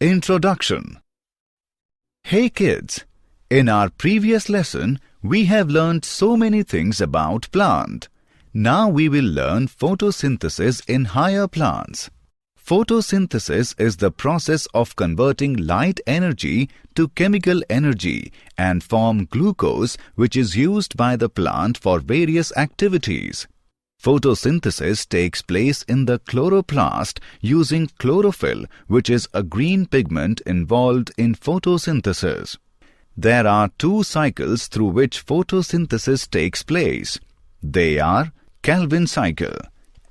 Introduction. Hey kids, in our previous lesson, we have learned so many things about plant. Now we will learn photosynthesis in higher plants. Photosynthesis is the process of converting light energy to chemical energy and form glucose, which is used by the plant for various activities. Photosynthesis takes place in the chloroplast using chlorophyll, which is a green pigment involved in photosynthesis. There are two cycles through which photosynthesis takes place. They are Calvin cycle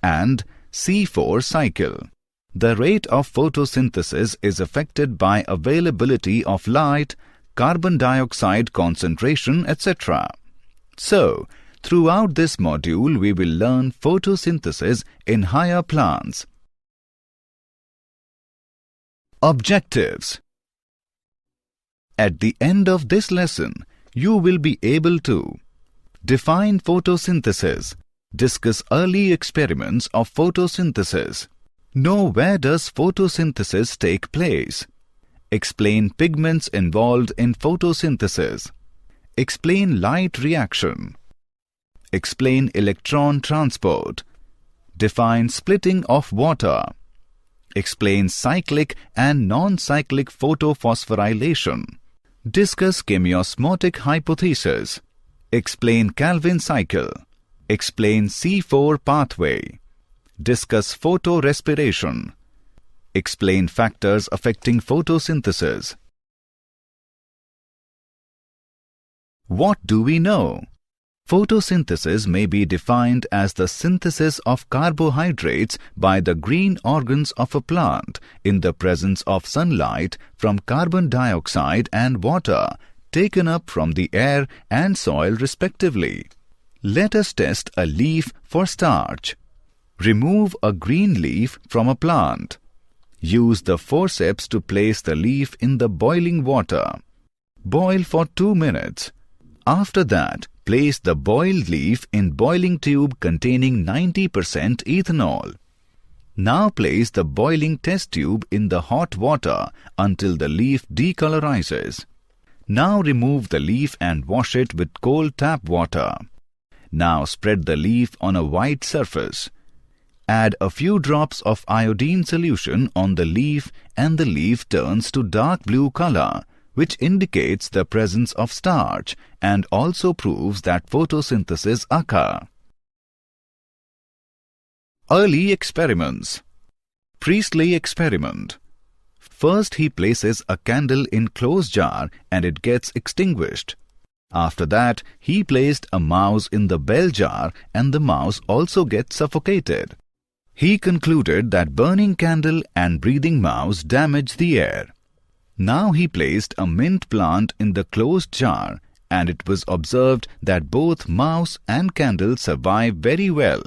and C4 cycle. The rate of photosynthesis is affected by availability of light, carbon dioxide concentration, etc. So, throughout this module, we will learn photosynthesis in higher plants. Objectives. At the end of this lesson, you will be able to define photosynthesis, discuss early experiments of photosynthesis, know where does photosynthesis take place, explain pigments involved in photosynthesis, explain light reaction, explain electron transport, define splitting of water, explain cyclic and non-cyclic photophosphorylation, discuss Chemiosmotic Hypothesis, explain Calvin cycle, explain C4 pathway, discuss Photorespiration, explain factors affecting photosynthesis. What do we know? Photosynthesis may be defined as the synthesis of carbohydrates by the green organs of a plant in the presence of sunlight from carbon dioxide and water taken up from the air and soil respectively. Let us test a leaf for starch. Remove a green leaf from a plant. Use the forceps to place the leaf in the boiling water. Boil for 2 minutes. After that, place the boiled leaf in boiling tube containing 90% ethanol. Now place the boiling test tube in the hot water until the leaf decolorizes. Now remove the leaf and wash it with cold tap water. Now spread the leaf on a white surface. Add a few drops of iodine solution on the leaf and the leaf turns to dark blue color, which indicates the presence of starch and also proves that photosynthesis occurs. Early experiments. Priestley experiment. First he places a candle in closed jar and it gets extinguished. After that, he placed a mouse in the bell jar and the mouse also gets suffocated. He concluded that burning candle and breathing mouse damage the air. Now he placed a mint plant in the closed jar and it was observed that both mouse and candle survive very well.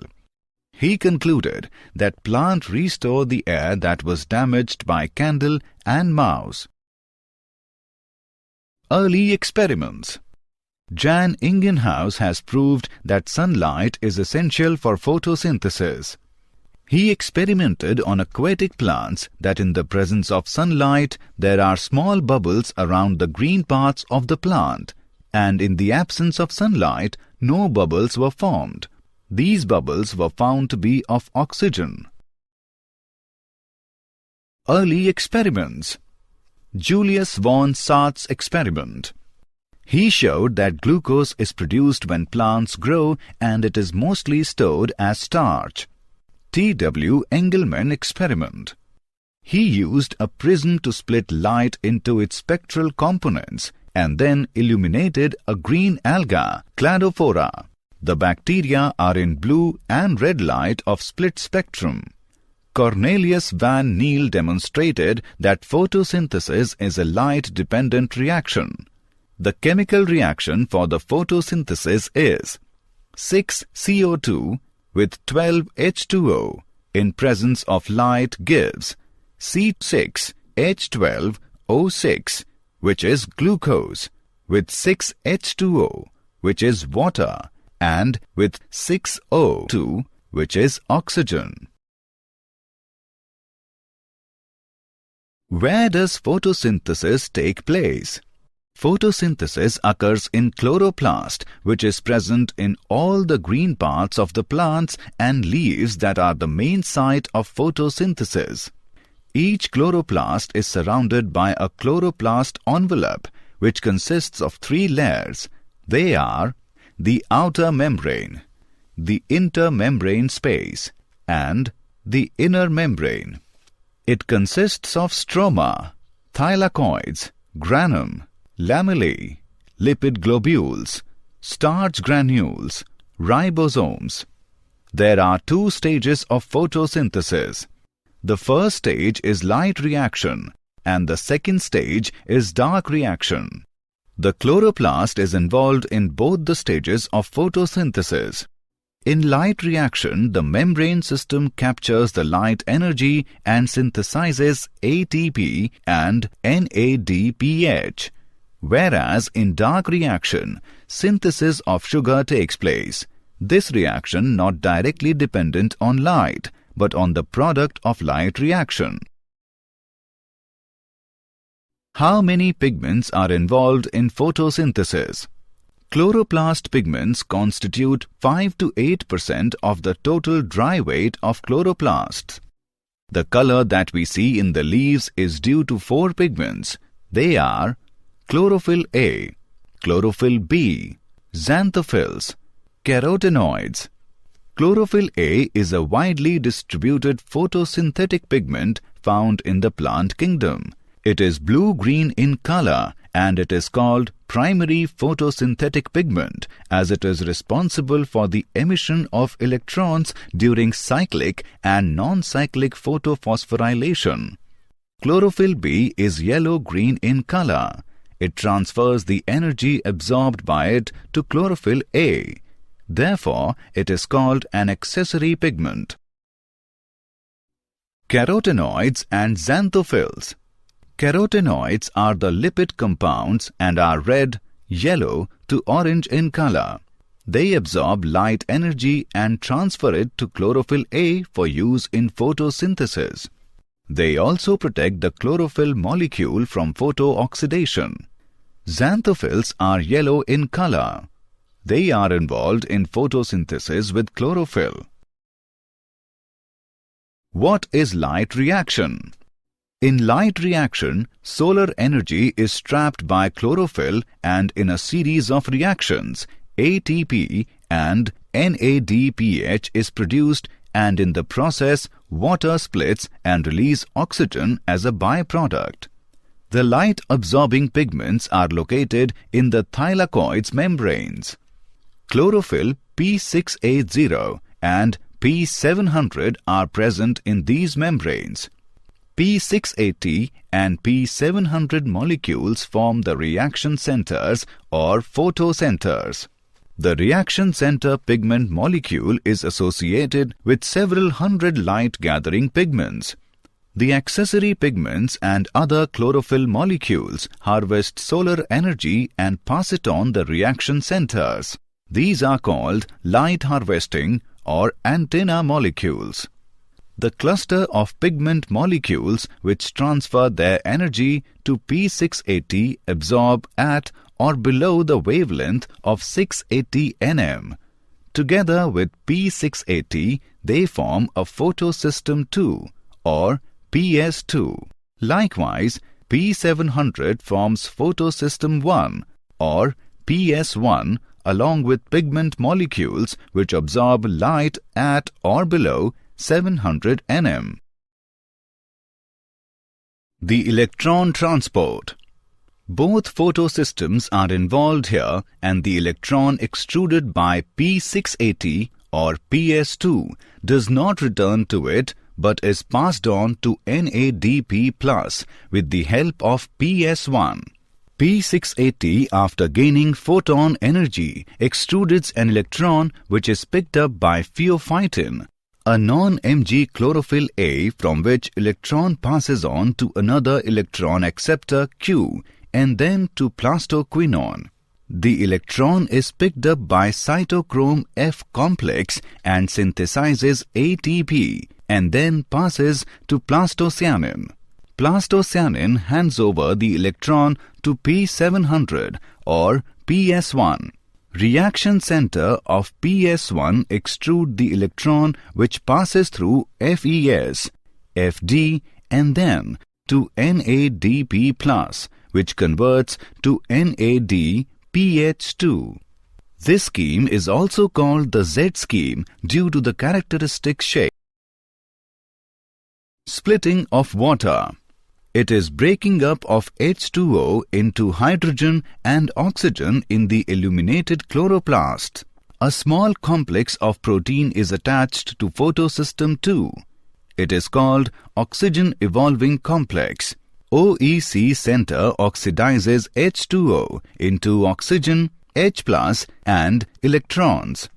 He concluded that plant restore the air that was damaged by candle and mouse. Early experiments. Jan Ingenhouse has proved that sunlight is essential for photosynthesis. He experimented on aquatic plants that in the presence of sunlight there are small bubbles around the green parts of the plant, and in the absence of sunlight no bubbles were formed. These bubbles were found to be of oxygen. Early experiments. Julius von Sart's experiment. He showed that glucose is produced when plants grow and it is mostly stored as starch. T.W. Engelmann experiment. He used a prism to split light into its spectral components and then illuminated a green alga, Cladophora. The bacteria are in blue and red light of split spectrum. Cornelius van Niel demonstrated that photosynthesis is a light-dependent reaction. The chemical reaction for the photosynthesis is 6CO2 with 12 H2O in presence of light gives C6H12O6, which is glucose, with 6 H2O, which is water, and with 6O2, which is oxygen. Where does photosynthesis take place? Photosynthesis occurs in chloroplast, which is present in all the green parts of the plants and leaves that are the main site of photosynthesis. Each chloroplast is surrounded by a chloroplast envelope, which consists of 3 layers. They are the outer membrane, the intermembrane space, and the inner membrane. It consists of stroma, thylakoids, granum, lamellae, lipid globules, starch granules, ribosomes. There are 2 stages of photosynthesis. The first stage is light reaction and the second stage is dark reaction. The chloroplast is involved in both the stages of photosynthesis. In light reaction, the membrane system captures the light energy and synthesizes ATP and NADPH. Whereas in dark reaction, synthesis of sugar takes place. This reaction not directly dependent on light, but on the product of light reaction. How many pigments are involved in photosynthesis? Chloroplast pigments constitute 5 to 8% of the total dry weight of chloroplasts. The color that we see in the leaves is due to 4 pigments. They are chlorophyll A, chlorophyll B, xanthophylls, carotenoids. Chlorophyll A is a widely distributed photosynthetic pigment found in the plant kingdom. It is blue-green in color and it is called primary photosynthetic pigment as it is responsible for the emission of electrons during cyclic and non-cyclic photophosphorylation. Chlorophyll B is yellow-green in color. It transfers the energy absorbed by it to chlorophyll A. Therefore, it is called an accessory pigment. Carotenoids and xanthophylls. Carotenoids are the lipid compounds and are red, yellow to orange in color. They absorb light energy and transfer it to chlorophyll A for use in photosynthesis. They also protect the chlorophyll molecule from photooxidation. Xanthophylls are yellow in color. They are involved in photosynthesis with chlorophyll. What is light reaction? In light reaction, solar energy is trapped by chlorophyll and in a series of reactions, ATP and NADPH is produced and in the process, water splits and release oxygen as a byproduct. The light-absorbing pigments are located in the thylakoids membranes. Chlorophyll P680 and P700 are present in these membranes. P680 and P700 molecules form the reaction centers or photocenters. The reaction center pigment molecule is associated with several hundred light-gathering pigments. The accessory pigments and other chlorophyll molecules harvest solar energy and pass it on the reaction centers. These are called light harvesting or antenna molecules. The cluster of pigment molecules which transfer their energy to P680 absorb at or below the wavelength of 680 nm. Together with P680, they form a photosystem 2 or PS2. Likewise, P700 forms photosystem 1 or PS1 along with pigment molecules which absorb light at or below 700 nm. The electron transport. Both photosystems are involved here and the electron extruded by P680 or PS2 does not return to it but is passed on to NADP+ with the help of PS1. P680 after gaining photon energy extrudes an electron which is picked up by pheophytin, a non-Mg chlorophyll A from which electron passes on to another electron acceptor Q and then to plastoquinone. The electron is picked up by cytochrome F complex and synthesizes ATP and then passes to plastocyanin. plastocyanin hands over the electron to P700 or PS1. Reaction center of PS1 extrude the electron which passes through FES, FD and then to NADP+, which converts to NADPH2. This scheme is also called the Z scheme due to the characteristic shape. Splitting of water. It is breaking up of H2O into hydrogen and oxygen in the illuminated chloroplast. A small complex of protein is attached to photosystem 2. It is called oxygen evolving complex. OEC center oxidizes H2O into oxygen, H+, and electrons.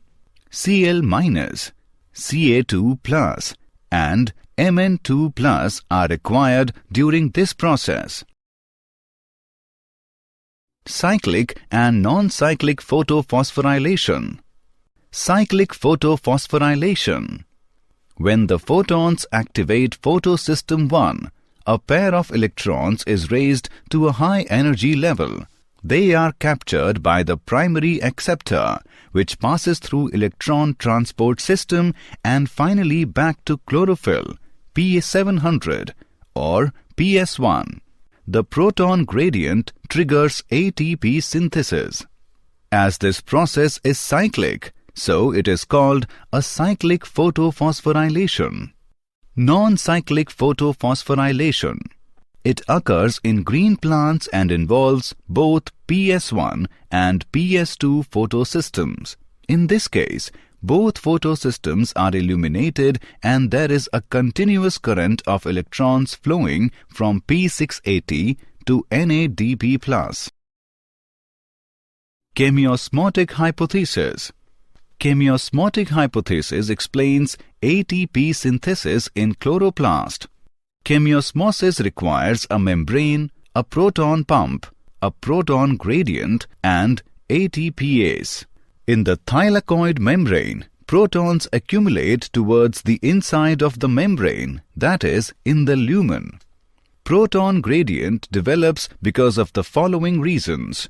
Cl-, Ca2+, and Mn2+ are required during this process. Cyclic and non-cyclic photophosphorylation. Cyclic photophosphorylation. When the photons activate photosystem 1, a pair of electrons is raised to a high energy level. They are captured by the primary acceptor, which passes through electron transport system and finally back to chlorophyll, P700 or PS1. The proton gradient triggers ATP synthesis. As this process is cyclic, so it is called a cyclic photophosphorylation. Non-cyclic photophosphorylation. It occurs in green plants and involves both PS1 and PS2 photosystems. In this case, both photosystems are illuminated and there is a continuous current of electrons flowing from P680 to NADP+. Chemiosmotic Hypothesis. Chemiosmotic hypothesis explains ATP synthesis in chloroplast. Chemiosmosis requires a membrane, a proton pump, a proton gradient, and ATPase. In the thylakoid membrane, protons accumulate towards the inside of the membrane, that is, in the lumen. Proton gradient develops because of the following reasons.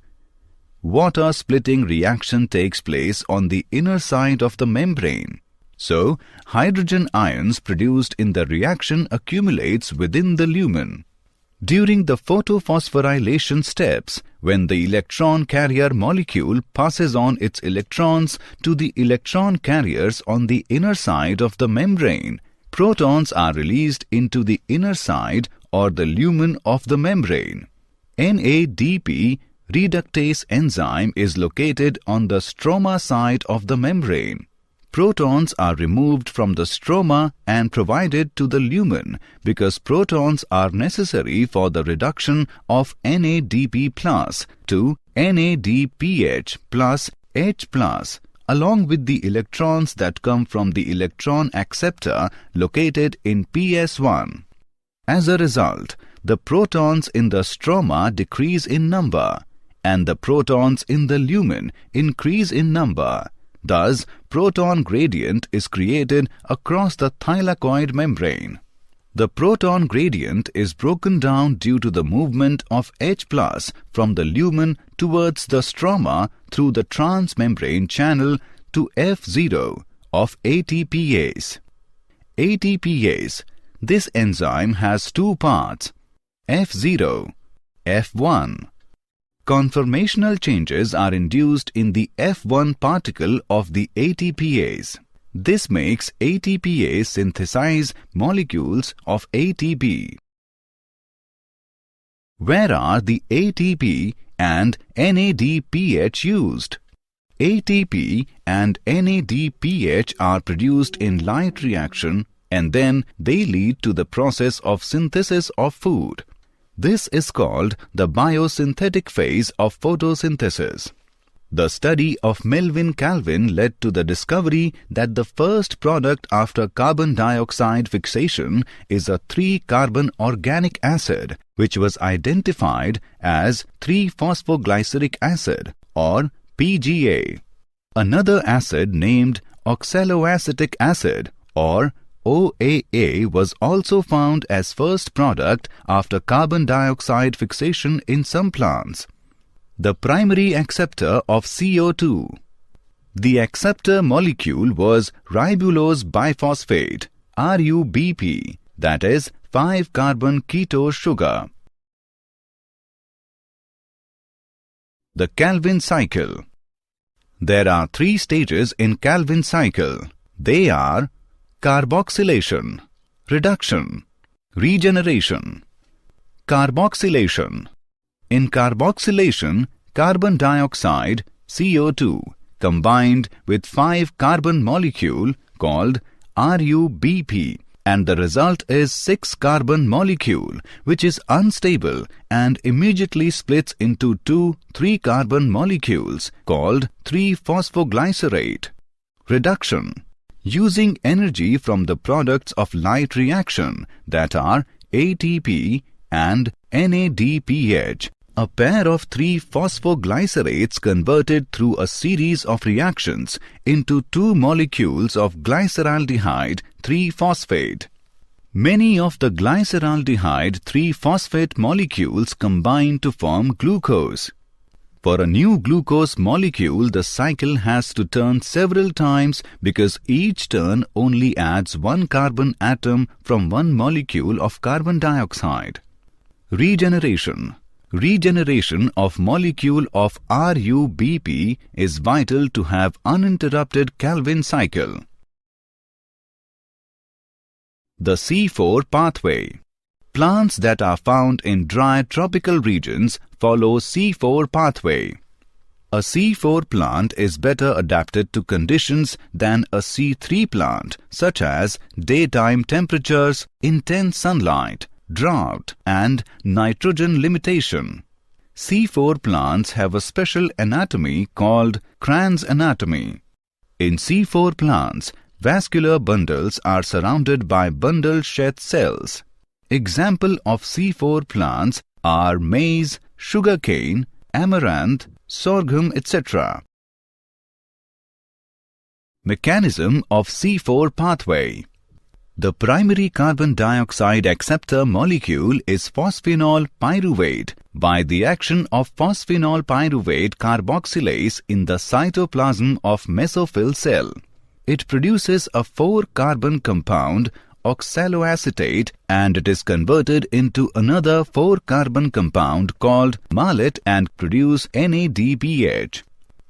Water splitting reaction takes place on the inner side of the membrane. So, hydrogen ions produced in the reaction accumulates within the lumen. During the photophosphorylation steps, when the electron carrier molecule passes on its electrons to the electron carriers on the inner side of the membrane, protons are released into the inner side or the lumen of the membrane. NADP reductase enzyme is located on the stroma side of the membrane. Protons are removed from the stroma and provided to the lumen because protons are necessary for the reduction of NADP+ to NADPH plus H+, along with the electrons that come from the electron acceptor located in PS1. As a result, the protons in the stroma decrease in number, and the protons in the lumen increase in number. Thus, proton gradient is created across the thylakoid membrane. The proton gradient is broken down due to the movement of H+ from the lumen towards the stroma through the transmembrane channel to F0 of ATPase. ATPase. This enzyme has two parts, F0, F1. Conformational changes are induced in the F1 particle of the ATPase. This makes ATPase synthesize molecules of ATP. Where are the ATP and NADPH used? ATP and NADPH are produced in light reaction and then they lead to the process of synthesis of food. This is called the biosynthetic phase of photosynthesis. The study of Melvin Calvin led to the discovery that the first product after carbon dioxide fixation is a 3-carbon organic acid, which was identified as 3-phosphoglyceric acid or PGA. Another acid named oxaloacetic acid or OAA was also found as first product after carbon dioxide fixation in some plants. The primary acceptor of CO2. The acceptor molecule was ribulose biphosphate, RUBP, that is 5-carbon ketose sugar. The Calvin cycle. There are 3 stages in Calvin cycle. They are carboxylation, reduction, regeneration. Carboxylation. In carboxylation, carbon dioxide, CO2, combined with 5-carbon molecule called RUBP, and the result is 6-carbon molecule, which is unstable and immediately splits into 2 3-carbon molecules called 3-phosphoglycerate. Reduction. Using energy from the products of light reaction, that are ATP and NADPH, a pair of 3-phosphoglycerates converted through a series of reactions into 2 molecules of glyceraldehyde 3-phosphate. Many of the glyceraldehyde 3-phosphate molecules combine to form glucose. For a new glucose molecule, the cycle has to turn several times because each turn only adds 1 carbon atom from 1 molecule of carbon dioxide. Regeneration. Regeneration of molecule of RUBP is vital to have uninterrupted Calvin cycle. The C4 pathway. Plants that are found in dry tropical regions follow C4 pathway. A C4 plant is better adapted to conditions than a C3 plant, such as daytime temperatures, intense sunlight, drought, and nitrogen limitation. C4 plants have a special anatomy called Cran's anatomy. In C4 plants, vascular bundles are surrounded by bundle sheath cells. Example of C4 plants are maize, sugarcane, amaranth, sorghum, etc. Mechanism of C4 pathway. The primary carbon dioxide acceptor molecule is phosphonol pyruvate by the action of phosphonol pyruvate carboxylase in the cytoplasm of mesophyll cell. It produces a 4-carbon compound oxaloacetate and it is converted into another 4-carbon compound called malate and produce NADPH.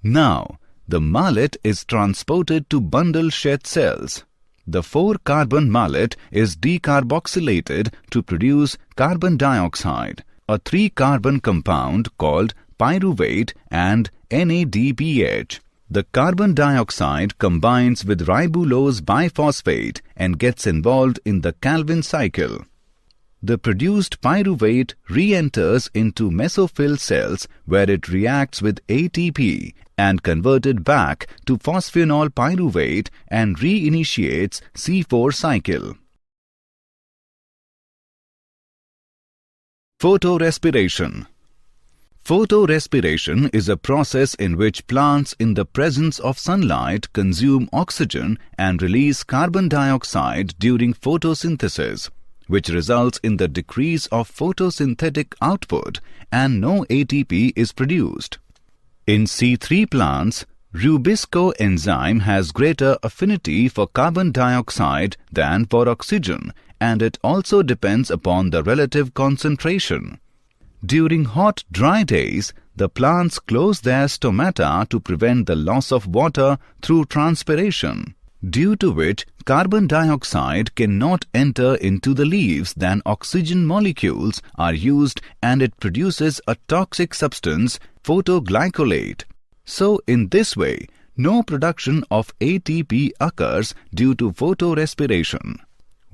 Now, the malate is transported to bundle sheath cells. The 4-carbon malate is decarboxylated to produce carbon dioxide, a 3-carbon compound called pyruvate and NADPH. The carbon dioxide combines with ribulose biphosphate and gets involved in the Calvin cycle. The produced pyruvate re-enters into mesophyll cells where it reacts with ATP and converted back to phosphonol pyruvate and reinitiates C4 cycle. Photorespiration. Photorespiration is a process in which plants in the presence of sunlight consume oxygen and release carbon dioxide during photosynthesis, which results in the decrease of photosynthetic output and no ATP is produced. In C3 plants, rubisco enzyme has greater affinity for carbon dioxide than for oxygen, and it also depends upon the relative concentration. During hot, dry days, the plants close their stomata to prevent the loss of water through transpiration, due to which carbon dioxide cannot enter into the leaves than oxygen molecules are used and it produces a toxic substance, photoglycolate. So, in this way, no production of ATP occurs due to photorespiration.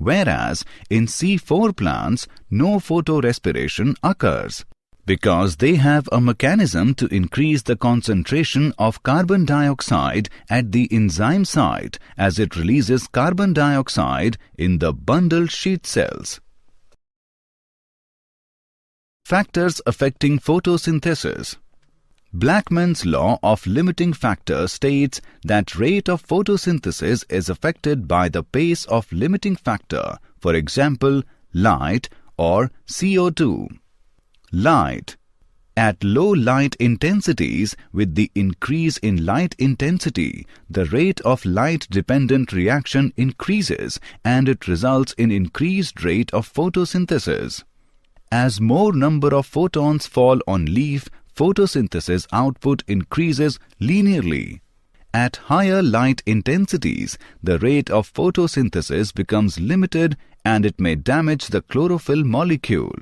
Whereas in C4 plants, no photorespiration occurs because they have a mechanism to increase the concentration of carbon dioxide at the enzyme site as it releases carbon dioxide in the bundle sheath cells. Factors affecting photosynthesis. Blackman's law of limiting factor states that rate of photosynthesis is affected by the pace of limiting factor, for example, light or CO2. Light. At low light intensities, with the increase in light intensity, the rate of light-dependent reaction increases and it results in increased rate of photosynthesis. As more number of photons fall on leaf, photosynthesis output increases linearly. At higher light intensities, the rate of photosynthesis becomes limited and it may damage the chlorophyll molecule.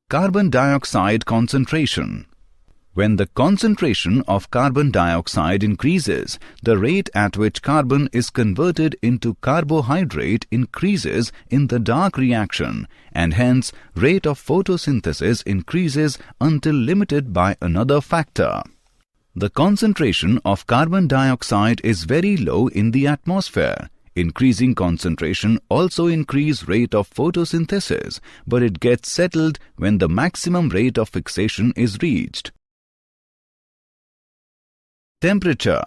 Carbon dioxide concentration. When the concentration of carbon dioxide increases, the rate at which carbon is converted into carbohydrate increases in the dark reaction, and hence rate of photosynthesis increases until limited by another factor. The concentration of carbon dioxide is very low in the atmosphere. Increasing concentration also increase rate of photosynthesis, but it gets settled when the maximum rate of fixation is reached. Temperature.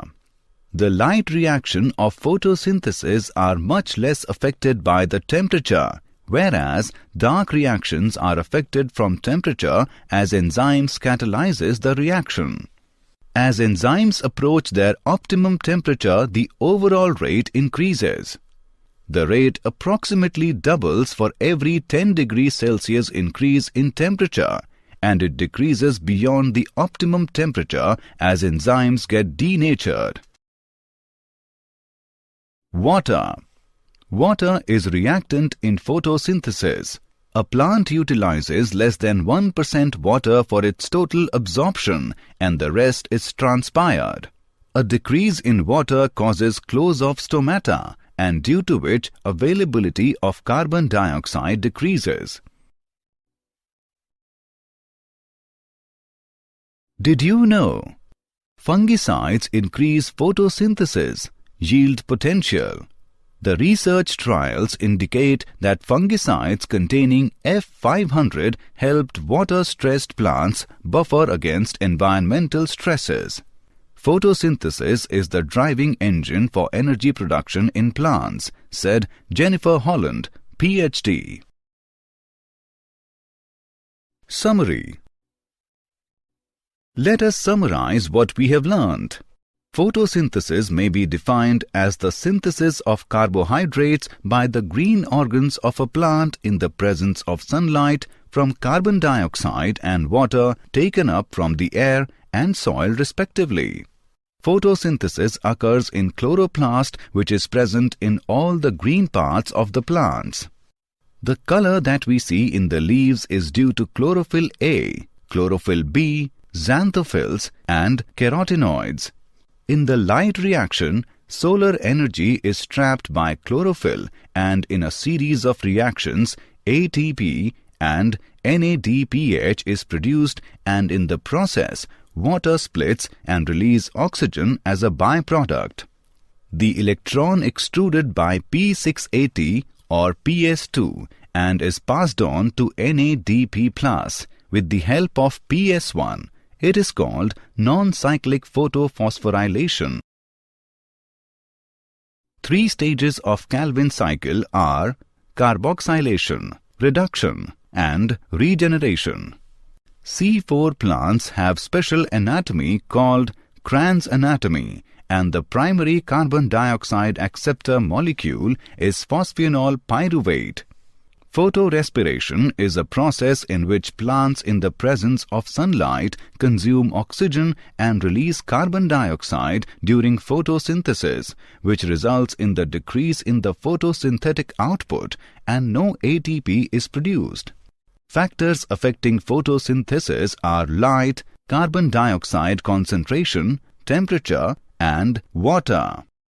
The light reaction of photosynthesis are much less affected by the temperature, whereas dark reactions are affected from temperature as enzymes catalyzes the reaction. As enzymes approach their optimum temperature, the overall rate increases. The rate approximately doubles for every 10 degrees Celsius increase in temperature, and it decreases beyond the optimum temperature as enzymes get denatured. Water. Water is reactant in photosynthesis. A plant utilizes less than 1% water for its total absorption and the rest is transpired. A decrease in water causes close of stomata, and due to which availability of carbon dioxide decreases. Did you know? Fungicides increase photosynthesis, yield potential. The research trials indicate that fungicides containing F500 helped water-stressed plants buffer against environmental stresses. Photosynthesis is the driving engine for energy production in plants, said Jennifer Holland, PhD. Summary. Let us summarize what we have learned. Photosynthesis may be defined as the synthesis of carbohydrates by the green organs of a plant in the presence of sunlight from carbon dioxide and water taken up from the air and soil respectively. Photosynthesis occurs in chloroplast, which is present in all the green parts of the plants. The color that we see in the leaves is due to chlorophyll A, chlorophyll B, xanthophylls and carotenoids. In the light reaction, solar energy is trapped by chlorophyll and in a series of reactions, ATP and NADPH is produced, and in the process, water splits and release oxygen as a byproduct. The electron extruded by P680 or PS2 and is passed on to NADP+ with the help of PS1. It is called non-cyclic photophosphorylation. 3 stages of Calvin cycle are carboxylation, reduction, and regeneration. C4 plants have special anatomy called Cran's anatomy, and the primary carbon dioxide acceptor molecule is phosphenol pyruvate. Photorespiration is a process in which plants in the presence of sunlight consume oxygen and release carbon dioxide during photosynthesis, which results in the decrease in the photosynthetic output and no ATP is produced. Factors affecting photosynthesis are light, carbon dioxide concentration, temperature, and water.